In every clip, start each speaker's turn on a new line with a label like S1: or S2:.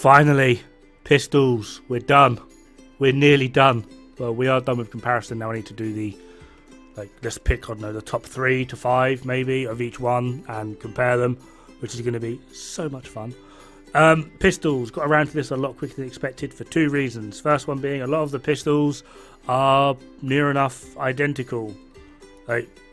S1: Finally, pistols. We're done. We're nearly done. Well, we are done with comparison now. I need to do the, let's pick, I don't know, the top 3 to 5 maybe of each one and compare them, which is going to be so much fun. Pistols. Got around to this a lot quicker than expected for 2 reasons. First one being a lot of the pistols are near enough identical.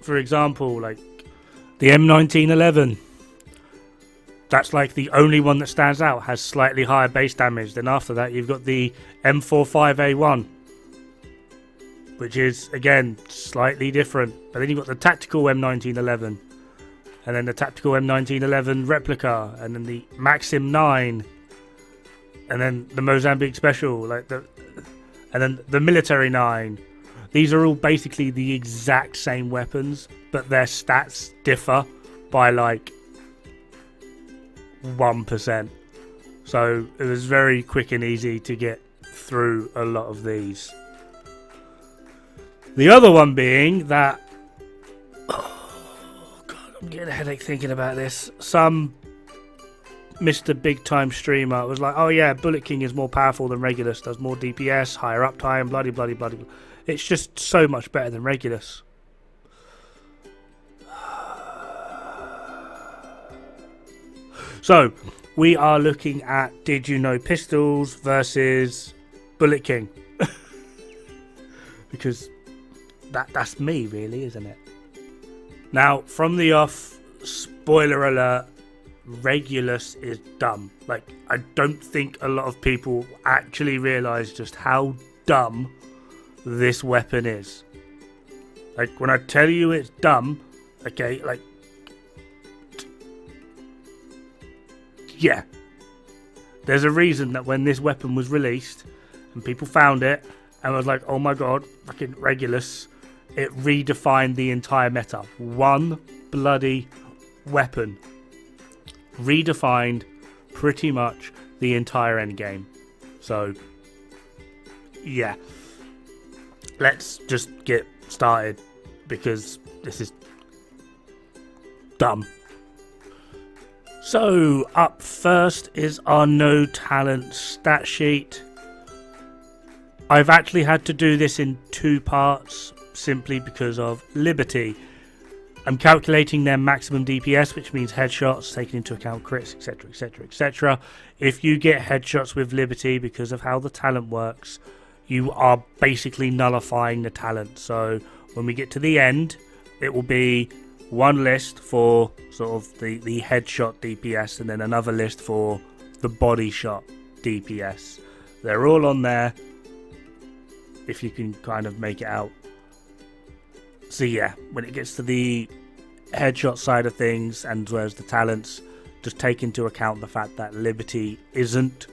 S1: For example, the M1911. That's the only one that stands out, has slightly higher base damage. Then after that, you've got the M45A1, which is, again, slightly different. But then you've got the tactical M1911, and then the tactical M1911 replica, and then the Maxim 9, and then the Mozambique Special, and then the Military 9. These are all basically the exact same weapons, but their stats differ by 1%. So it was very quick and easy to get through a lot of these. The other one being that, oh god, I'm getting a headache thinking about this. Some Mr. Big Time streamer was like, oh yeah, Bullet King is more powerful than Regulus, does more DPS, higher uptime, bloody bloody bloody. It's just so much better than Regulus. So, we are looking at Did You Know Pistols versus Bullet King. Because that's me, really, isn't it? Now, from the off, spoiler alert, Regulus is dumb. I don't think a lot of people actually realise just how dumb this weapon is. When I tell you it's dumb, okay, yeah. There's a reason that when this weapon was released and people found it and was like, oh my god, fucking Regulus, it redefined the entire meta. One bloody weapon redefined pretty much the entire endgame. So, yeah. Let's just get started because this is dumb. So, up first is our no talent stat sheet. I've actually had to do this in 2 parts simply because of Liberty. I'm calculating their maximum DPS, which means headshots, taking into account crits, etc, etc, etc. If you get headshots with Liberty because of how the talent works, you are basically nullifying the talent. So when we get to the end, it will be one list for sort of the headshot DPS and then another list for the body shot DPS. They're all on there if you can kind of make it out. So yeah, when it gets to the headshot side of things and whereas the talents, just take into account the fact that Liberty isn't,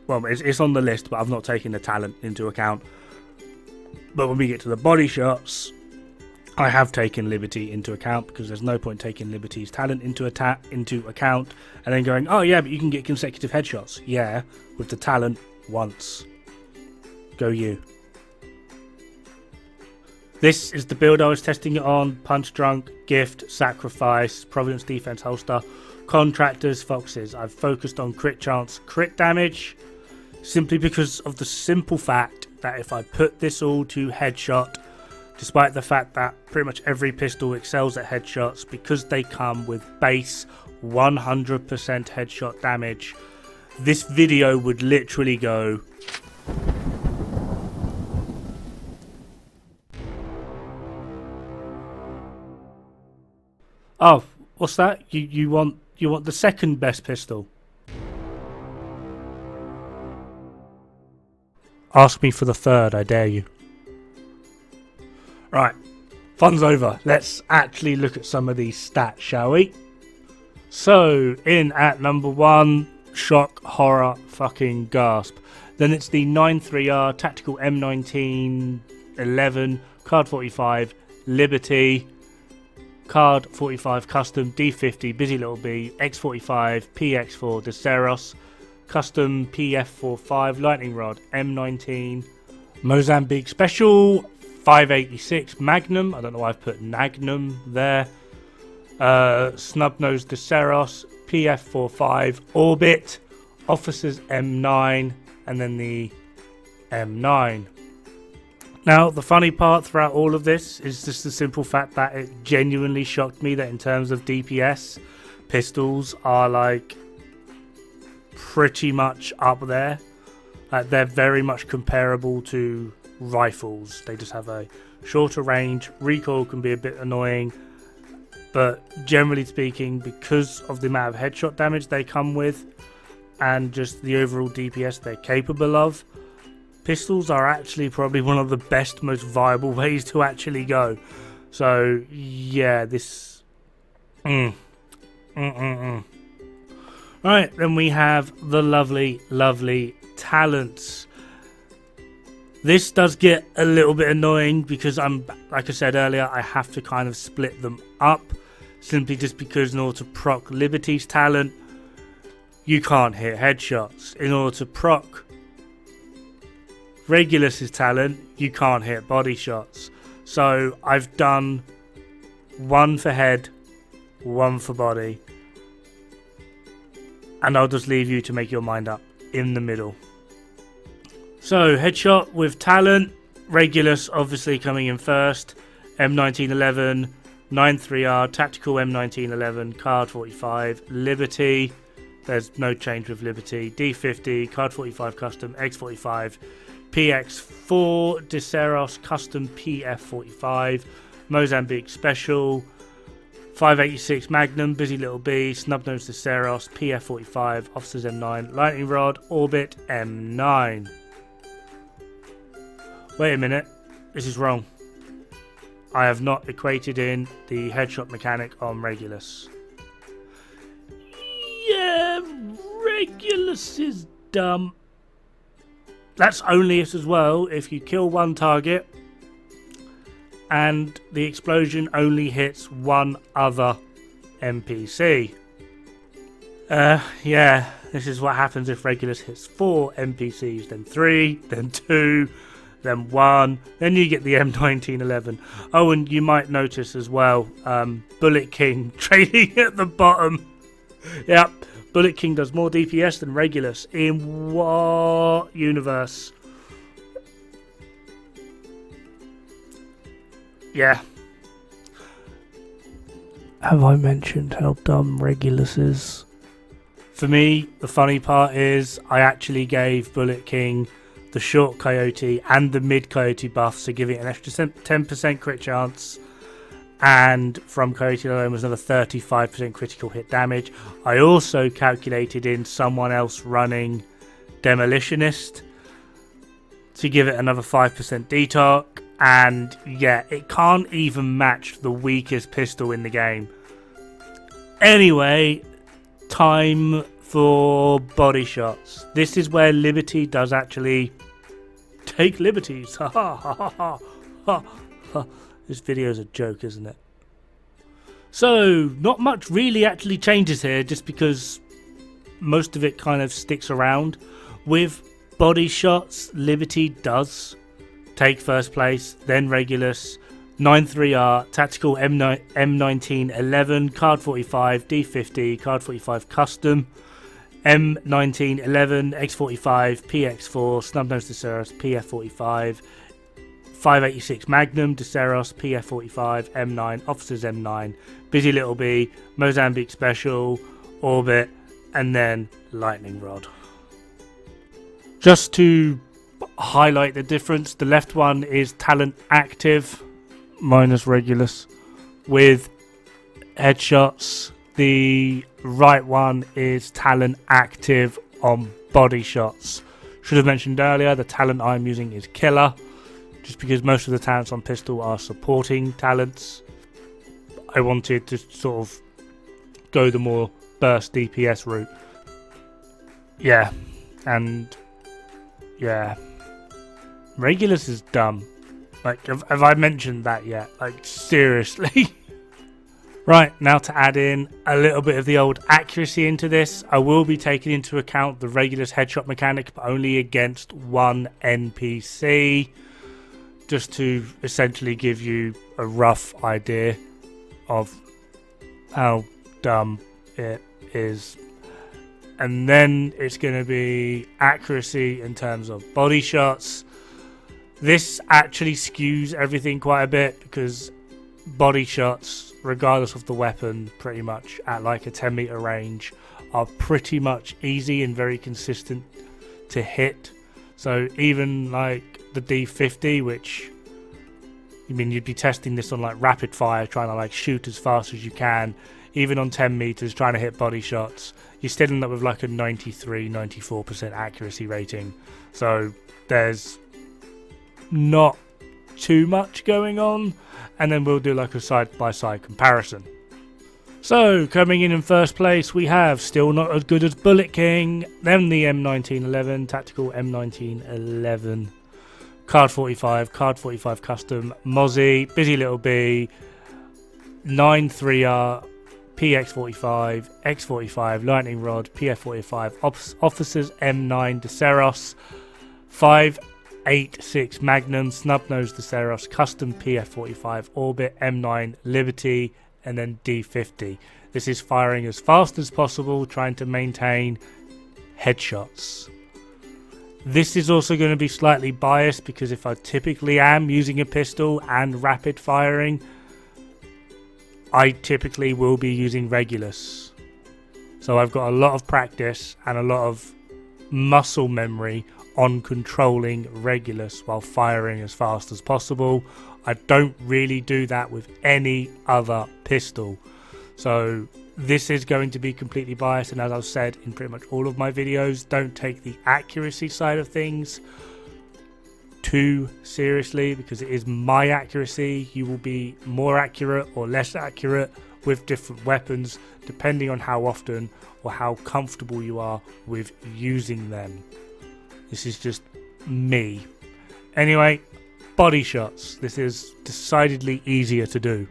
S1: well, it's on the list, but I've not taken the talent into account. But when we get to the body shots, I have taken Liberty into account because there's no point taking Liberty's talent into account and then going, oh yeah, but you can get consecutive headshots. Yeah, with the talent once. Go you. This is the build I was testing it on. Punch Drunk, Gift, Sacrifice, Providence Defense Holster, Contractors, Foxes. I've focused on crit chance, crit damage, simply because of the simple fact that if I put this all to headshot, despite the fact that pretty much every pistol excels at headshots, because they come with base 100% headshot damage, this video would literally go... Oh, what's that? You want the second best pistol? Ask me for the third, I dare you. Right, fun's over. Let's actually look at some of these stats, shall we? So, in at number 1, shock, horror, fucking gasp. Then it's the 93R Tactical M1911, Card 45, Liberty, Card 45 Custom, D50, Busy Little B, X45, PX4, Deceros, Custom PF45, Lightning Rod, M19, Mozambique Special, 586 Magnum, I don't know why I've put Nagnum there, Snub-Nosed Deceros, PF45 Orbit, Officer's M9, and then the M9. Now, the funny part throughout all of this is just the simple fact that it genuinely shocked me that in terms of DPS, pistols are like pretty much up there. They're very much comparable to rifles. They just have a shorter range. Recoil can be a bit annoying, but generally speaking, because of the amount of headshot damage they come with and just the overall DPS they're capable of, pistols are actually probably one of the best, most viable ways to actually go. So yeah, this Right, then we have the lovely talents. This does get a little bit annoying because like I said earlier, I have to kind of split them up, simply just because in order to proc Liberty's talent, you can't hit headshots. In order to proc Regulus's talent, you can't hit body shots. So I've done one for head, one for body, and I'll just leave you to make your mind up in the middle. So headshot with talent, Regulus obviously coming in first, M1911, 93R, tactical M1911, card 45, Liberty, there's no change with Liberty, D50, card 45 custom, X45, PX4, Diceros custom PF45, Mozambique special, 586 Magnum, Busy Little Bee, Snubnose Diceros, PF45, Officers M9, Lightning Rod, Orbit M9. Wait a minute, this is wrong. I have not equated in the headshot mechanic on Regulus. Yeah, Regulus is dumb. That's only it as well if you kill one target and the explosion only hits one other NPC. Yeah, this is what happens if Regulus hits 4 NPCs, then 3, then 2, then 1, then you get the M1911. Oh, and you might notice as well, Bullet King trading at the bottom. Yep, Bullet King does more DPS than Regulus. In what universe? Yeah. Have I mentioned how dumb Regulus is? For me, the funny part is I actually gave Bullet King the short coyote and the mid coyote buffs to give it an extra 10% crit chance, and from coyote alone was another 35% critical hit damage. I also calculated in someone else running demolitionist to give it another 5% detalk, and yeah, it can't even match the weakest pistol in the game. Anyway, time for body shots. This is where Liberty does actually take liberties. Ha ha ha ha ha ha. This video's a joke, isn't it? So, not much really actually changes here, just because most of it kind of sticks around. With body shots, Liberty does take first place, then Regulus, 93R, tactical M1911, card 45, D50, card 45 custom, M1911, X45, PX4, Snubnose Diceros, PF45, 586 Magnum, Diceros, PF45, M9, Officers M9, Busy Little Bee, Mozambique Special, Orbit, and then Lightning Rod. Just to highlight the difference, the left one is talent active, minus Regulus, with headshots. The right one is talent active on body shots. Should have mentioned earlier, the talent I'm using is Killer, just because most of the talents on pistol are supporting talents. I wanted to sort of go the more burst DPS route. Yeah, and yeah, Regulus is dumb. Like, have I mentioned that yet? Like, seriously? Right, now to add in a little bit of the old accuracy into this, I will be taking into account the Regulus headshot mechanic, but only against one NPC, just to essentially give you a rough idea of how dumb it is. And then it's going to be accuracy in terms of body shots. This actually skews everything quite a bit because body shots, regardless of the weapon, pretty much at like a 10 meter range, are pretty much easy and very consistent to hit. So even like the D50, which, I mean, you'd be testing this on like rapid fire, trying to like shoot as fast as you can, even on 10 meters, trying to hit body shots, you still end up with like a 93-94% accuracy rating. So there's not too much going on, and then we'll do like a side-by-side comparison. So coming in first place, we have, still not as good as Bullet King, then the M1911, tactical M1911, Card 45, Card 45 Custom, Mozzie, Busy Little Bee, 9-3R, PX45, X45, Lightning Rod, PF45, Officers M9, Deceros, 5.86 Magnum, Snub-Nosed Deceros, Custom PF45, Orbit, M9, Liberty, and then D50. This is firing as fast as possible, trying to maintain headshots. This is also going to be slightly biased because if I typically am using a pistol and rapid firing, I typically will be using Regulus. So I've got a lot of practice and a lot of muscle memory on controlling Regulus while firing as fast as possible. I don't really do that with any other pistol. So this is going to be completely biased, and as I've said in pretty much all of my videos, don't take the accuracy side of things too seriously because it is my accuracy. You will be more accurate or less accurate with different weapons depending on how often or how comfortable you are with using them. This is just me. Anyway, body shots. This is decidedly easier to do.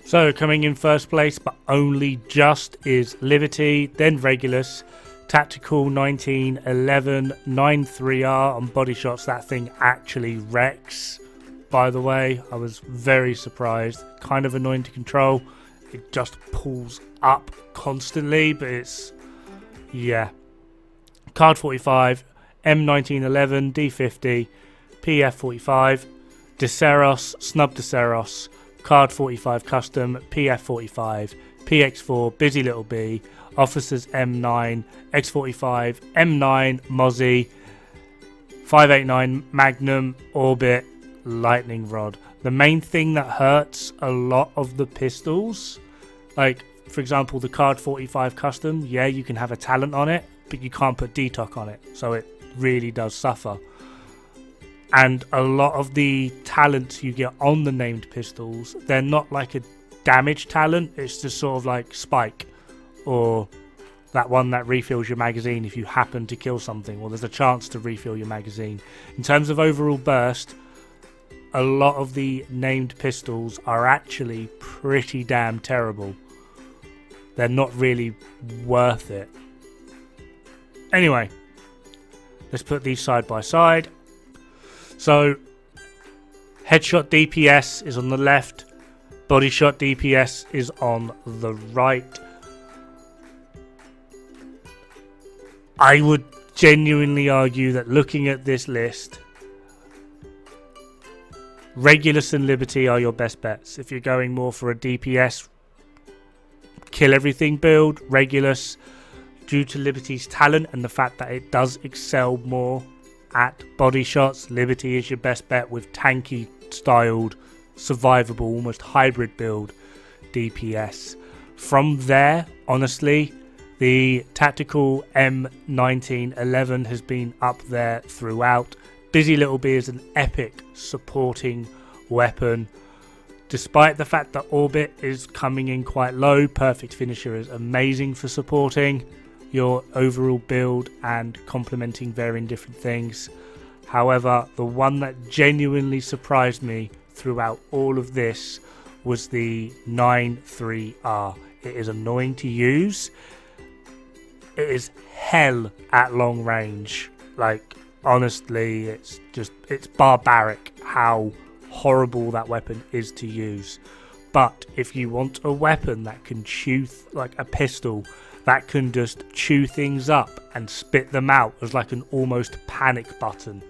S1: So coming in first place, but only just, is Liberty, then Regulus, Tactical 1911, 9-3R on body shots. That thing actually wrecks, by the way. I was very surprised. Kind of annoying to control. It just pulls up constantly, but it's, yeah. Card 45, M1911, D50, PF45, Deceros, Snub Deceros, Card 45 Custom, PF45, PX4, Busy Little Bee, Officers M9, X45, M9, Mozzie, 589 Magnum, Orbit, Lightning Rod. The main thing that hurts a lot of the pistols, like for example the Card 45 Custom, yeah, you can have a talent on it, but you can't put detox on it, so it really does suffer. And a lot of the talents you get on the named pistols, they're not like a damage talent, it's just sort of like spike, or that one that refills your magazine if you happen to kill something, or there's a chance to refill your magazine. In terms of overall burst, a lot of the named pistols are actually pretty damn terrible. They're not really worth it. Anyway, let's put these side by side. So, headshot DPS is on the left, body shot DPS is on the right. I would genuinely argue that looking at this list, Regulus and Liberty are your best bets. If you're going more for a DPS, kill everything build, Regulus, due to Liberty's talent and the fact that it does excel more at body shots, Liberty is your best bet with tanky styled, survivable, almost hybrid build DPS. From there, honestly, the tactical M1911 has been up there throughout. Busy Little Bee is an epic supporting weapon. Despite the fact that Orbit is coming in quite low, Perfect Finisher is amazing for supporting your overall build and complementing varying different things. However, the one that genuinely surprised me throughout all of this was the 9-3R. It is annoying to use. It is hell at long range. Like, honestly, it's barbaric how horrible that weapon is to use. But if you want a weapon that can chew like a pistol that can just chew things up and spit them out as like an almost panic button.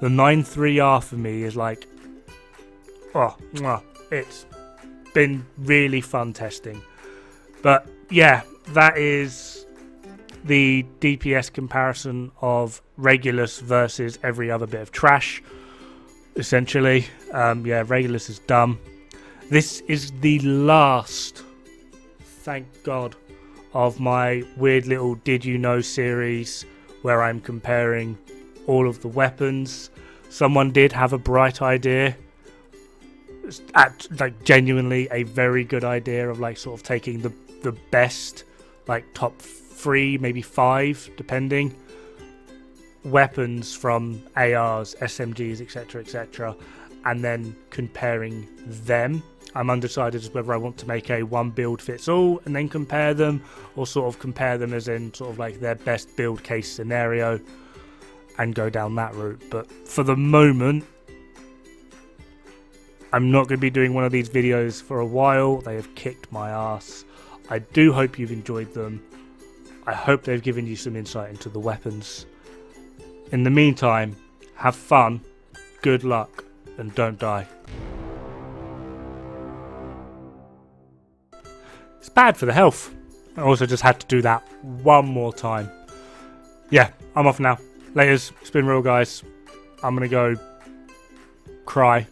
S1: The 9.3R for me is like, it's been really fun testing. But yeah, that is the DPS comparison of Regulus versus every other bit of trash, essentially. Regulus is dumb. This is the last, thank God, of my weird little Did You Know series where I'm comparing all of the weapons. Someone did have a bright idea, genuinely a very good idea of like sort of taking the best, like top 3, maybe 5, depending, weapons from ARs, SMGs, etc., and then comparing them. I'm undecided as whether I want to make a one build fits all and then compare them, or sort of compare them as in sort of like their best build case scenario and go down that route. But for the moment, I'm not going to be doing one of these videos for a while. They have kicked my ass. I do hope you've enjoyed them. I hope they've given you some insight into the weapons. In the meantime, have fun, good luck, and don't die. It's bad for the health. I also just had to do that one more time. Yeah, I'm off now. Laters. It's been real, guys. I'm going to go cry.